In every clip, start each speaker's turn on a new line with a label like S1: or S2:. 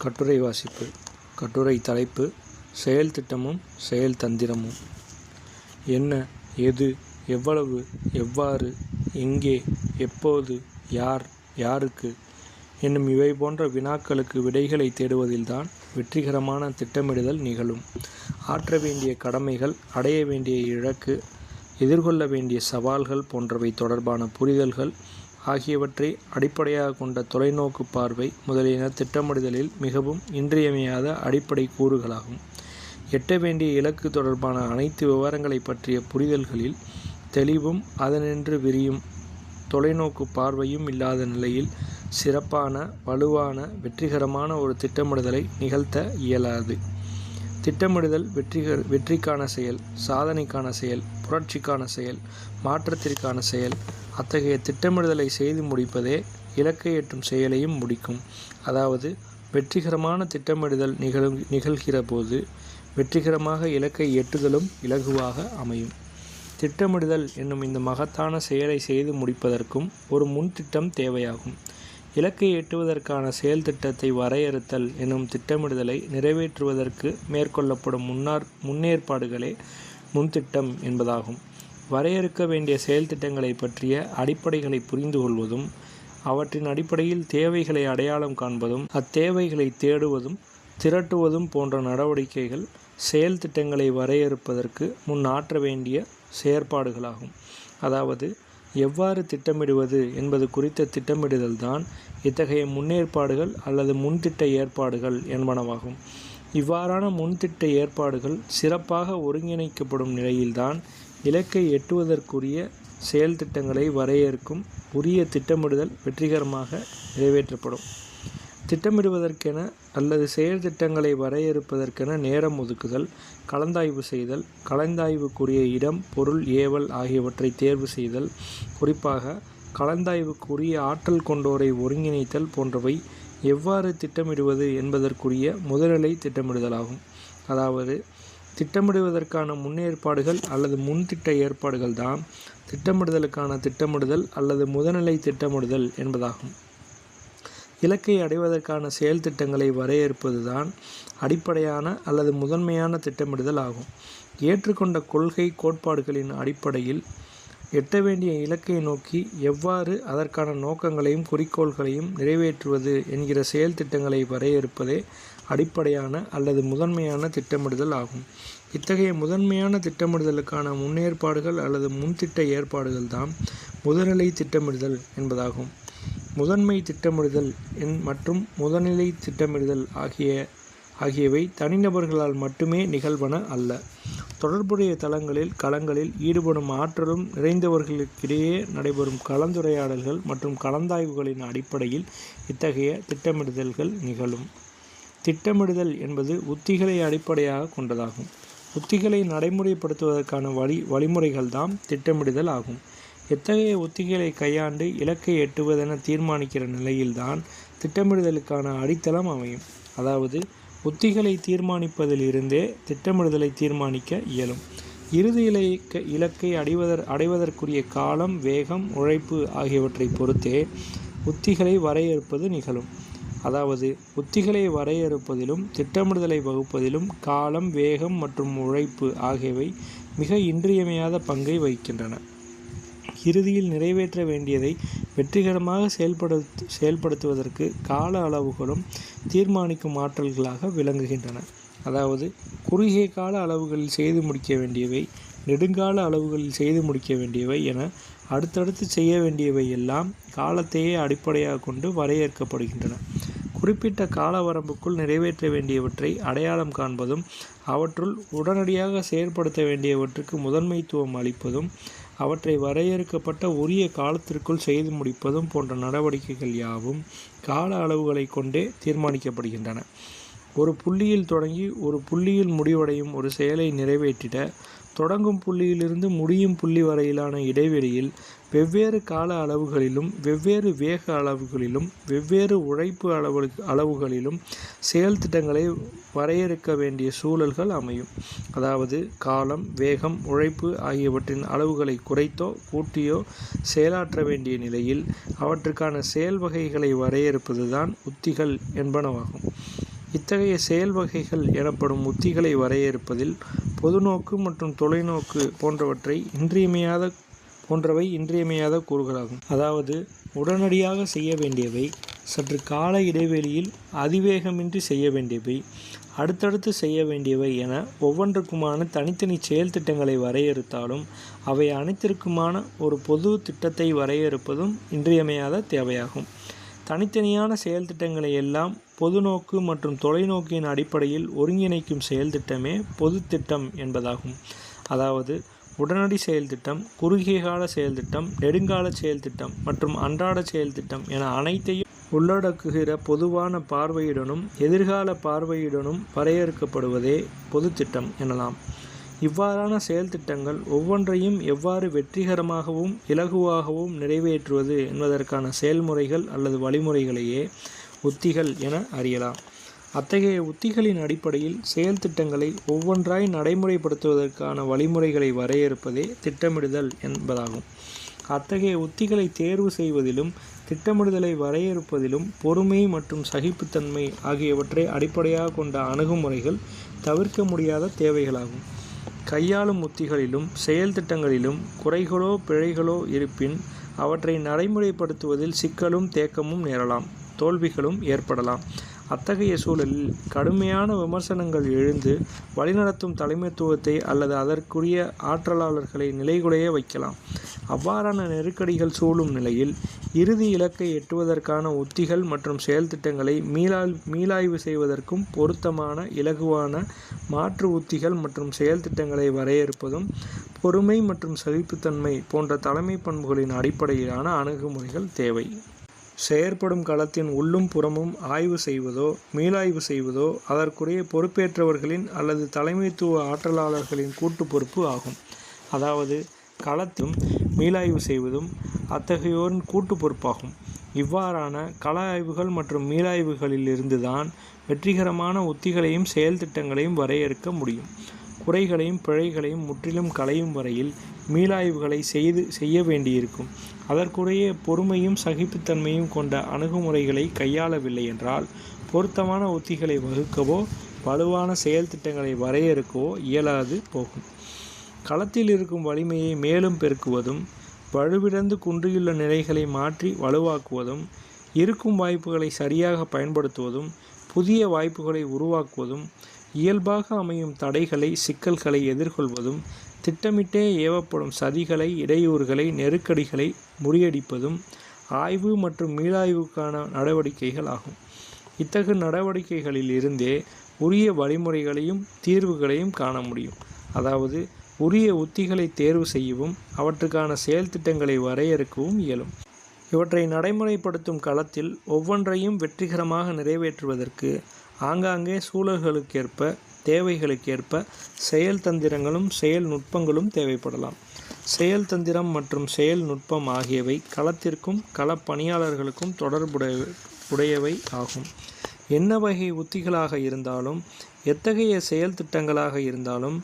S1: கட்டுரை வாசிப்பு. கட்டுரை தலைப்பு: செயல் திட்டமும் செயல் தந்திரமும். என்ன, எது, எவ்வளவு, எவ்வாறு, எங்கே, எப்போது, யார், யாருக்கு என்னும் இவை போன்ற வினாக்களுக்கு விடைகளை தேடுவதில்தான் வெற்றிகரமான திட்டமிடுதல் நிகழும். ஆற்ற வேண்டிய கடமைகள், அடைய வேண்டிய இலக்கு, எதிர்கொள்ள வேண்டிய சவால்கள் போன்றவை தொடர்பான புரிதல்கள் ஆகியவற்றை அடிப்படையாக கொண்ட தொலைநோக்கு பார்வை முதலியன திட்டமிடுதலில் மிகவும் இன்றியமையாத அடிப்படை கூறுகளாகும். எட்ட வேண்டிய இலக்கு தொடர்பான அனைத்து விவரங்களை பற்றிய புரிதல்களில் தெளிவும் அதனின்று விரியும் தொலைநோக்கு பார்வையும் இல்லாத நிலையில் சிறப்பான, வலுவான, வெற்றிகரமான ஒரு திட்டமிடுதலை நிகழ்த்த இயலாது. திட்டமிடுதல் வெற்றிக்கான செயல், சாதனைக்கான செயல், புரட்சிக்கான செயல், மாற்றத்திற்கான செயல். அத்தகைய திட்டமிடுதலை செய்து முடிப்பதே இலக்கை எட்டும் செயலையும் முடிக்கும். அதாவது, வெற்றிகரமான திட்டமிடுதல் நிகழ்கிற போது வெற்றிகரமாக இலக்கை எட்டுதலும் இலகுவாக அமையும். திட்டமிடுதல் என்னும் இந்த மகத்தான செயலை செய்து முடிப்பதற்கும் ஒரு முன்திட்டம் தேவையாகும். இலக்கை எட்டுவதற்கான செயல் திட்டத்தை வரையறுத்தல் என்னும் திட்டமிடுதலை நிறைவேற்றுவதற்கு மேற்கொள்ளப்படும் முன்னேற்பாடுகளே முன்திட்டம் என்பதாகும். வரையறுக்க வேண்டிய செயல் திட்டங்களை பற்றிய அடிப்படைகளை புரிந்து கொள்வதும், அவற்றின் அடிப்படையில் தேவைகளை அடையாளம் காண்பதும், அத்தேவைகளை தேடுவதும் திரட்டுவதும் போன்ற நடவடிக்கைகள் செயல் திட்டங்களை வரையறுப்பதற்கு முன் ஆற்ற வேண்டிய செயற்பாடுகளாகும். அதாவது, எவ்வாறு திட்டமிடுவது என்பது குறித்த திட்டமிடுதல்தான் இத்தகைய முன்னேற்பாடுகள் அல்லது முன்திட்ட ஏற்பாடுகள் என்பனவாகும். இவ்வாறான முன்திட்ட ஏற்பாடுகள் சிறப்பாக ஒருங்கிணைக்கப்படும் நிலையில்தான் இலக்கை எட்டுவதற்குரிய செயல் திட்டங்களை வரையறுக்கும் உரிய திட்டமிடுதல் வெற்றிகரமாக நிறைவேற்றப்படும். திட்டமிடுவதற்கென அல்லது செயல் திட்டங்களை வரையறுப்பதற்கென நேரம் ஒதுக்குதல், கலந்தாய்வு செய்தல், கலந்தாய்வுக்குரிய இடம், பொருள், ஏவல் ஆகியவற்றை தேர்வு செய்தல், குறிப்பாக கலந்தாய்வுக்குரிய ஆற்றல் கொண்டோரை ஒருங்கிணைத்தல் போன்றவை எவ்வாறு திட்டமிடுவது என்பதற்குரிய முதல்நிலை திட்டமிடுதலாகும். அதாவது, திட்டமிடுவதற்கான முன்னேற்பாடுகள் அல்லது முன்திட்ட ஏற்பாடுகள் தான் திட்டமிடுதலுக்கான திட்டமிடுதல் அல்லது முதல்நிலை திட்டமிடுதல் என்பதாகும். இலக்கை அடைவதற்கான செயல் திட்டங்களை வரையறுப்பதுதான் அடிப்படையான அல்லது முதன்மையான திட்டமிடுதல் ஆகும். ஏற்றுக்கொண்ட கொள்கை கோட்பாடுகளின் அடிப்படையில் எட்ட வேண்டிய இலக்கை நோக்கி எவ்வாறு அதற்கான நோக்கங்களையும் குறிக்கோள்களையும் நிறைவேற்றுவது என்கிற செயல் திட்டங்களை வரையறுப்பதே அடிப்படையான அல்லது முதன்மையான திட்டமிடுதல் ஆகும். இத்தகைய முதன்மையான திட்டமிடுதலுக்கான முன்னேற்பாடுகள் அல்லது முன்திட்ட ஏற்பாடுகள் தான் முதல்நிலை திட்டமிடுதல் என்பதாகும். முதன்மை திட்டமிடுதல் மற்றும் முதல்நிலை திட்டமிடுதல் ஆகியவை தனிநபர்களால் மட்டுமே நிகழ்வன அல்ல. தொடர்புடைய களங்களில் ஈடுபடும் ஆற்றலும் நிறைந்தவர்களுக்கிடையே நடைபெறும் கலந்துரையாடல்கள் மற்றும் கலந்தாய்வுகளின் அடிப்படையில் இத்தகைய திட்டமிடுதல்கள் நிகழும். திட்டமிடுதல் என்பது உத்திகளை அடிப்படையாக கொண்டதாகும். உத்திகளை நடைமுறைப்படுத்துவதற்கான வழிமுறைகள்தான் திட்டமிடுதல் ஆகும். எத்தகைய உத்திகளை கையாண்டு இலக்கை எட்டுவதென தீர்மானிக்கிற நிலையில்தான் திட்டமிடுதலுக்கான அடித்தளம் அமையும். அதாவது, உத்திகளை தீர்மானிப்பதிலிருந்தே திட்டமிடுதலை தீர்மானிக்க இயலும். இறுதி இலக்கை அடைவதற்குரிய காலம், வேகம், உழைப்பு ஆகியவற்றை பொறுத்தே உத்திகளை வரையறுப்பது நிகழும். அதாவது, உத்திகளை வரையறுப்பதிலும் திட்டமிடுதலை வகுப்பதிலும் காலம், வேகம் மற்றும் உழைப்பு ஆகியவை மிக இன்றியமையாத பங்கை வகிக்கின்றன. இறுதியில் நிறைவேற்ற வேண்டியதை வெற்றிகரமாக செயல்படுத்துவதற்கு கால அளவுகளும் தீர்மானிக்கும் ஆற்றல்களாக விளங்குகின்றன. அதாவது, குறுகிய கால அளவுகளில் செய்து முடிக்க வேண்டியவை, நெடுங்கால அளவுகளில் செய்து முடிக்க வேண்டியவை என அடுத்தடுத்து செய்ய வேண்டியவை எல்லாம் காலத்தையே அடிப்படையாக கொண்டு வரையறுக்கப்படுகின்றன. குறிப்பிட்ட கால வரம்புக்குள் நிறைவேற்ற வேண்டியவற்றை அடையாளம் காண்பதும், அவற்றுள் உடனடியாக செயற்படுத்த வேண்டியவற்றுக்கு முதன்மைத்துவம் அளிப்பதும், அவற்றை வரையறுக்கப்பட்ட உரிய காலத்திற்குள் செய்து முடிப்பதும் போன்ற நடவடிக்கைகள் யாவும் கால அளவுகளை கொண்டே தீர்மானிக்கப்படுகின்றன. ஒரு புள்ளியில் தொடங்கி ஒரு புள்ளியில் முடிவடையும் ஒரு செயலை நிறைவேற்றிட தொடங்கும் புள்ளியிலிருந்து முடியும் புள்ளி வரையிலான இடைவெளியில் வெவ்வேறு கால அளவுகளிலும் வெவ்வேறு வேக அளவுகளிலும் வெவ்வேறு உழைப்பு அளவுகளிலும் செயல் திட்டங்களை வரையறுக்க வேண்டிய சூழல்கள் அமையும். அதாவது, காலம், வேகம், உழைப்பு ஆகியவற்றின் அளவுகளை குறைத்தோ கூட்டியோ செயலாற்ற வேண்டிய நிலையில் அவற்றுக்கான செயல் வகைகளை வரையறுப்பதுதான் உத்திகள் என்பனவாகும். இத்தகைய செயல் வகைகள் எனப்படும் உத்திகளை வரையறுப்பதில் பொதுநோக்கு மற்றும் தொலைநோக்கு போன்றவை இன்றியமையாத கூறுகளாகும். அதாவது உடனடியாக செய்ய வேண்டியவை, சற்று கால இடைவெளியில் அதிவேகமின்றி செய்ய வேண்டியவை, அடுத்தடுத்து செய்ய வேண்டியவை என ஒவ்வொன்றுக்குமான தனித்தனி செயல் திட்டங்களை வரையறுத்தாலும் அவை அனைத்திற்குமான ஒரு பொது திட்டத்தை வரையறுப்பதும் இன்றியமையாத தேவையாகும். தனித்தனியான செயல் திட்டங்களை எல்லாம் பொதுநோக்கு மற்றும் தொலைநோக்கின் அடிப்படையில் ஒருங்கிணைக்கும் செயல் திட்டமே பொது திட்டம் என்பதாகும். அதாவது உடனடி செயல் திட்டம், குறுகிய கால செயல் திட்டம், நெடுங்கால செயல் திட்டம் மற்றும் அன்றாட செயல் திட்டம் என அனைத்தையும் உள்ளடக்குகிற பொதுவான பார்வையுடனும் எதிர்கால பார்வையுடனும் வரையறுக்கப்படுவதே பொது திட்டம் எனலாம். இவ்வாறான செயல் திட்டங்கள் ஒவ்வொன்றையும் எவ்வாறு வெற்றிகரமாகவும் இலகுவாகவும் நிறைவேற்றுவது என்பதற்கான செயல்முறைகள் அல்லது வழிமுறைகளையே உத்திகள் என அறியலாம். அத்தகைய உத்திகளின் அடிப்படையில் செயல் திட்டங்களை ஒவ்வொன்றாய் நடைமுறைப்படுத்துவதற்கான வழிமுறைகளை வரையறுப்பதே திட்டமிடுதல் என்பதாகும். அத்தகைய உத்திகளை தேர்வு செய்வதிலும் திட்டமிடுதலை வரையறுப்பதிலும் பொறுமை மற்றும் சகிப்புத்தன்மை ஆகியவற்றை அடிப்படையாக கொண்ட அணுகுமுறைகள் தவிர்க்க முடியாத தேவைகளாகும். கையாளும் உத்திகளிலும் செயல் திட்டங்களிலும் குறைகளோ பிழைகளோ இருப்பின் அவற்றை நடைமுறைப்படுத்துவதில் சிக்கலும் தேக்கமும் நேரலாம், தோல்விகளும் ஏற்படலாம். அத்தகைய சூழலில் கடுமையான விமர்சனங்கள் எழுந்து வழிநடத்தும் தலைமைத்துவத்தை அல்லது அதற்குரிய ஆற்றலாளர்களை நிலைகுலைய வைக்கலாம். அவ்வாறான நெருக்கடிகள் சூழும் நிலையில் இறுதி இலக்கை எட்டுவதற்கான உத்திகள் மற்றும் செயல் திட்டங்களை மீளாய்வு செய்வதற்கும் பொருத்தமான இலகுவான மாற்று உத்திகள் மற்றும் செயல் திட்டங்களை வரையறுப்பதும் பொறுமை மற்றும் சகிப்புத்தன்மை போன்ற தலைமை பண்புகளின் அடிப்படையிலான அணுகுமுறைகள் தேவை. செயற்படும் களத்தின் உள்ளும் புறமும் ஆய்வு செய்வதோ மீளாய்வு செய்வதோ அதற்குரிய பொறுப்பேற்றவர்களின் அல்லது தலைமைத்துவ ஆற்றலாளர்களின் கூட்டு பொறுப்பு ஆகும். அதாவது களத்திலும் மீளாய்வு செய்வதும் அத்தகையோரின் கூட்டு பொறுப்பாகும். இவ்வாறான கள ஆய்வுகள் மற்றும் மீளாய்வுகளில் இருந்துதான் வெற்றிகரமான உத்திகளையும் செயல் திட்டங்களையும் வரையறுக்க முடியும். குறைகளையும் பிழைகளையும் முற்றிலும் களையும் வரையில் மீளாய்வுகளை செய்ய வேண்டியிருக்கும். அதற்குரிய பொறுமையும் சகிப்புத்தன்மையும் கொண்ட அணுகுமுறைகளை கையாளவில்லை என்றால் பொருத்தமான உத்திகளை வகுக்கவோ வலுவான செயல் திட்டங்களை வரையறுக்கவோ இயலாது போகும். களத்தில் இருக்கும் வலிமையை மேலும் பெருக்குவதும் வலுவிழந்து குன்றியுள்ள நிலைகளை மாற்றி வலுவாக்குவதும் இருக்கும் வாய்ப்புகளை சரியாக பயன்படுத்துவதும் புதிய வாய்ப்புகளை உருவாக்குவதும் இயல்பாக அமையும் தடைகளை சிக்கல்களை எதிர்கொள்வதும் திட்டமிட்டே ஏவப்படும் சதிகளை இடையூறுகளை நெருக்கடிகளை முறியடிப்பதும் ஆய்வு மற்றும் மீளாய்வுக்கான நடவடிக்கைகள் ஆகும். இத்தகு நடவடிக்கைகளில் இருந்தே உரிய வழிமுறைகளையும் தீர்வுகளையும் காண முடியும். அதாவது உரிய உத்திகளை தேர்வு செய்யவும் அவற்றுக்கான செயல் திட்டங்களை வரையறுக்கவும் இயலும். இவற்றை நடைமுறைப்படுத்தும் களத்தில் ஒவ்வொன்றையும் வெற்றிகரமாக நிறைவேற்றுவதற்கு ஆங்காங்கே சூழல்களுக்கேற்ப தேவைகளுக்கேற்ப செயல் தந்திரங்களும் செயல் நுட்பங்களும் தேவைப்படலாம். செயல் தந்திரம் மற்றும் செயல் நுட்பம் ஆகியவை களத்திற்கும் களப்பணியாளர்களுக்கும் தொடர்புடையவை ஆகும். என்ன வகை உத்திகளாக இருந்தாலும் எத்தகைய செயல் திட்டங்களாக இருந்தாலும்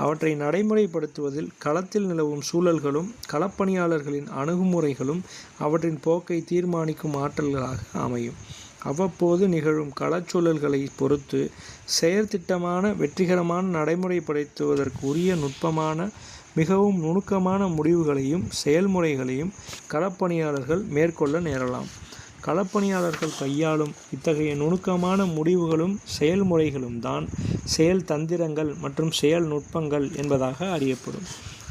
S1: அவற்றை நடைமுறைப்படுத்துவதில் களத்தில் நிலவும் சூழல்களும் களப்பணியாளர்களின் அணுகுமுறைகளும் அவற்றின் போக்கை தீர்மானிக்கும் ஆற்றல்களாக அமையும். அவ்வப்போது நிகழும் களச்சூழல்களை பொறுத்து செயற்திட்டமான வெற்றிகரமான நடைமுறைப்படுத்துவதற்கு உரிய நுட்பமான மிகவும் நுணுக்கமான முடிவுகளையும் செயல்முறைகளையும் களப்பணியாளர்கள் மேற்கொள்ள நேரலாம். களப்பணியாளர்கள் கையாளும் இத்தகைய நுணுக்கமான முடிவுகளும் செயல்முறைகளும் தான் செயல் தந்திரங்கள் மற்றும் செயல் நுட்பங்கள் என்பதாக அறியப்படும்.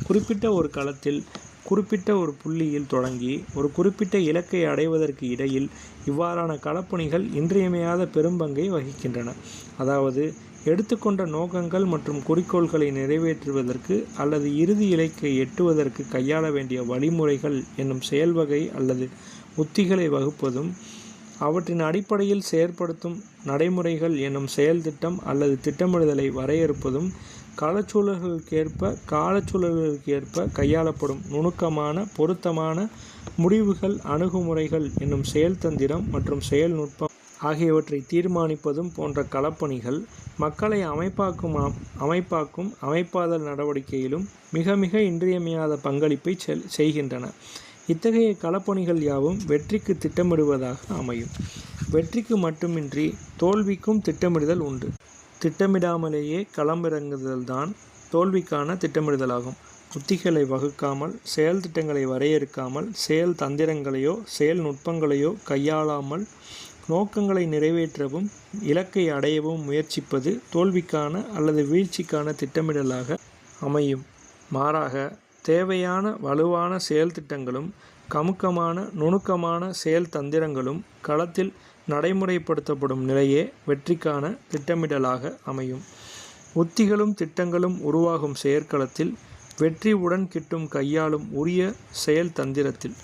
S1: குறிப்பிட்ட ஒரு களத்தில் குறிப்பிட்ட ஒரு புள்ளியில் தொடங்கி ஒரு குறிப்பிட்ட இலக்கை அடைவதற்கு இடையில் இவ்வாறான களப்பணிகள் இன்றியமையாத பெரும்பங்கை வகிக்கின்றன. அதாவது எடுத்துக்கொண்ட நோக்கங்கள் மற்றும் குறிக்கோள்களை நிறைவேற்றுவதற்கு அல்லது இறுதி இலக்கை எட்டுவதற்கு கையாள வேண்டிய வழிமுறைகள் என்னும் செயல்வகை அல்லது உத்திகளை வகுப்பதும் அவற்றின் அடிப்படையில் செயற்படுத்தும் நடைமுறைகள் என்னும் செயல் திட்டம் அல்லது திட்டமிடுதலை வரையறுப்பதும் காலச்சூழல்களுக்கேற்ப கையாளப்படும் நுணுக்கமான பொருத்தமான முடிவுகள் அணுகுமுறைகள் என்னும் செயல் தந்திரம் மற்றும் செயல் நுட்பம் ஆகியவற்றை தீர்மானிப்பதும் போன்ற களப்பணிகள் மக்களை அமைப்பாதல் நடவடிக்கையிலும் மிக மிக இன்றியமையாத பங்களிப்பை செய்கின்றன. இத்தகைய களப்பணிகள் யாவும் வெற்றிக்கு திட்டமிடுவதாக அமையும். வெற்றிக்கு மட்டுமின்றி தோல்விக்கும் திட்டமிடுதல் உண்டு. திட்டமிடாமலேயே களமிறங்குதல்தான் தோல்விக்கான திட்டமிடுதலாகும். உத்திகளை வகுக்காமல், செயல் திட்டங்களை வரையறுக்காமல், செயல் தந்திரங்களையோ செயல் நுட்பங்களையோ கையாளாமல் நோக்கங்களை நிறைவேற்றவும் இலக்கை அடையவும் முயற்சிப்பது தோல்விக்கான அல்லது வீழ்ச்சிக்கான திட்டமிடலாக அமையும். மாறாக தேவையான வலுவான செயல் திட்டங்களும் கமுக்கமான நுணுக்கமான செயல் தந்திரங்களும் களத்தில் நடைமுறைப்படுத்தப்படும் நிலையே வெற்றிக்கான திட்டமிடலாக அமையும். உத்திகளும் திட்டங்களும் உருவாகும் செயற்களத்தில், வெற்றி உடன் கிட்டும் கையாளும் உரிய செயல் தந்திரத்தில்